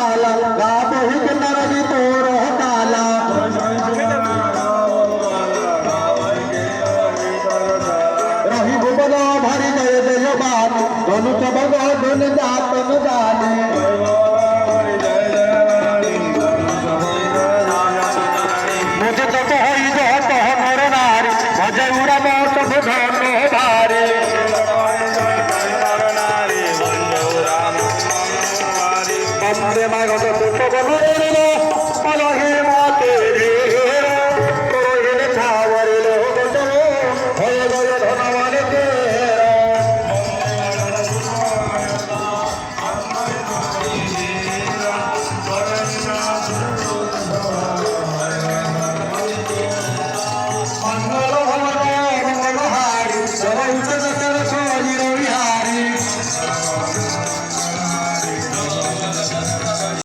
काला गाबहु किन्नर जी तोर काला रही भुवन भरी जय जय बानी धनु चबग धन जातन जाने मुझे तो होई जो नर नारी भजय उड़ा मौत धन भारी वंदे मागत पुष्प